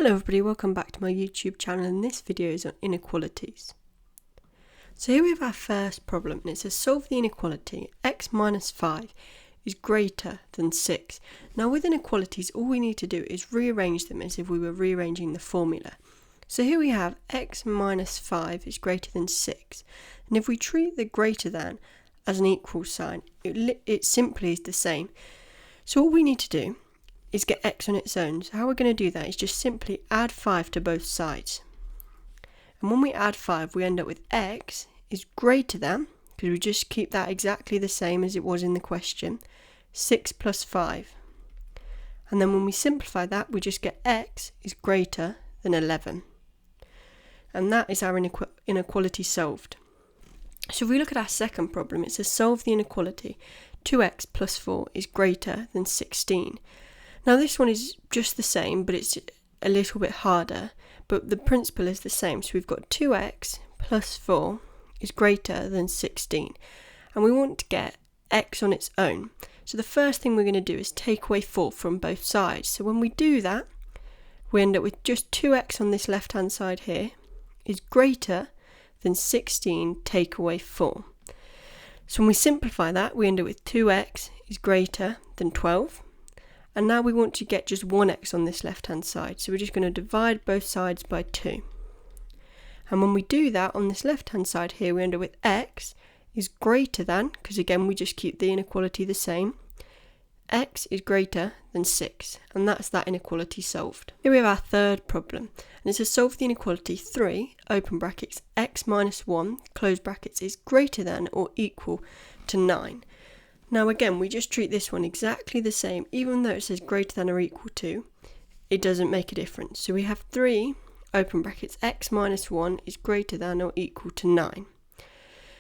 Hello everybody, welcome back to my YouTube channel, and this video is on inequalities. So here we have our first problem, and it says solve the inequality x minus 5 is greater than 6. Now with inequalities, all we need to do is rearrange them as if we were rearranging the formula. So here we have x minus 5 is greater than 6, and if we treat the greater than as an equal sign, it simply is the same. So all we need to do is get x on its own. So how we're going to do that is just simply add 5 to both sides. And when we add 5, we end up with x is greater than, because we just keep that exactly the same as it was in the question, 6 plus 5. And then when we simplify that, we just get x is greater than 11. And that is our inequality solved. So if we look at our second problem, it says solve the inequality 2x plus 4 is greater than 16. Now this one is just the same, but it's a little bit harder, but the principle is the same. So we've got 2x plus 4 is greater than 16, and we want to get x on its own. So the first thing we're going to do is take away 4 from both sides. So when we do that, we end up with just 2x on this left hand side here is greater than 16 take away 4. So when we simplify that, we end up with 2x is greater than 12. And now we want to get just 1x on this left hand side, so we're just going to divide both sides by 2. And when we do that on this left hand side here, we end up with x is greater than, because again we just keep the inequality the same, x is greater than 6, and that's that inequality solved. Here we have our third problem, and it says solve the inequality 3, open brackets, x minus 1, close brackets, is greater than or equal to 9. Now again, we just treat this one exactly the same. Even though it says greater than or equal to, it doesn't make a difference. So we have 3, open brackets, x minus 1 is greater than or equal to 9.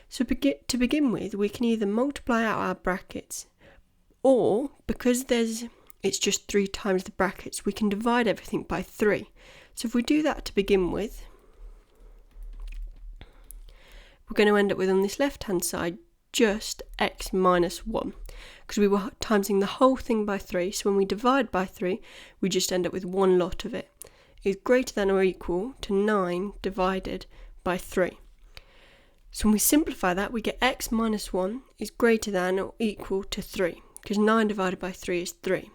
So to begin with, we can either multiply out our brackets, or because it's just 3 times the brackets, we can divide everything by 3. So if we do that to begin with, we're going to end up with, on this left hand side, just x minus 1, because we were timesing the whole thing by 3, so when we divide by 3 we just end up with one lot of it. Is greater than or equal to 9 divided by 3. So when we simplify that, we get x minus 1 is greater than or equal to 3, because 9 divided by 3 is 3.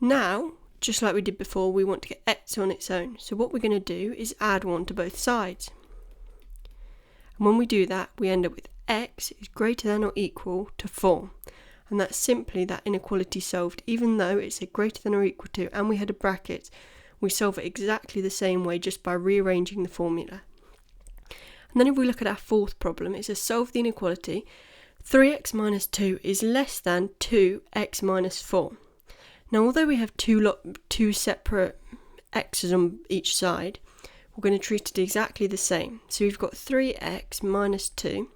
Now, just like we did before, we want to get x on its own, so what we're going to do is add 1 to both sides. And when we do that, we end up with x is greater than or equal to 4, and that's simply that inequality solved. Even though it's a greater than or equal to and we had a bracket, we solve it exactly the same way, just by rearranging the formula. And then if we look at our fourth problem, it says solve the inequality 3x minus 2 is less than 2x minus 4. Now although we have two separate x's on each side, we're going to treat it exactly the same. So we've got 3x minus 2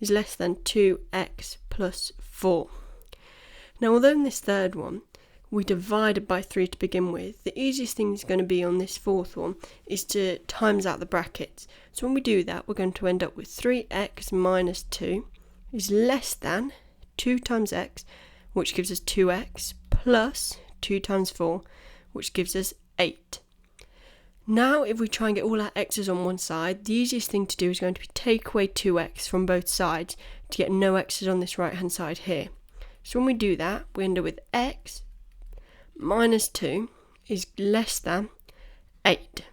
is less than 2x plus 4. Now although in this third one we divided by 3 to begin with, the easiest thing is going to be on this fourth one is to times out the brackets. So when we do that, we're going to end up with 3x minus 2 is less than 2 times x, which gives us 2x, plus 2 times 4, which gives us 8. Now if we try and get all our x's on one side, the easiest thing to do is going to be take away 2x from both sides to get no x's on this right hand side here. So when we do that, we end up with x minus 2 is less than 8.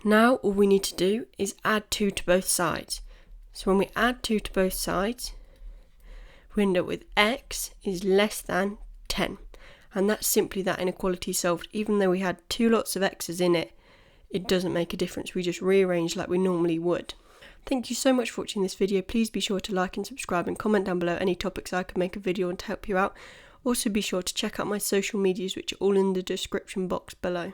Now all we need to do is add 2 to both sides. So when we add 2 to both sides, we end up with x is less than 10. And that's simply that inequality solved. Even though we had 2 lots of x's in it, it doesn't make a difference. We just rearrange like we normally would. Thank you so much for watching this video. Please be sure to like and subscribe and comment down below any topics I could make a video on to help you out. Also be sure to check out my social medias, which are all in the description box below.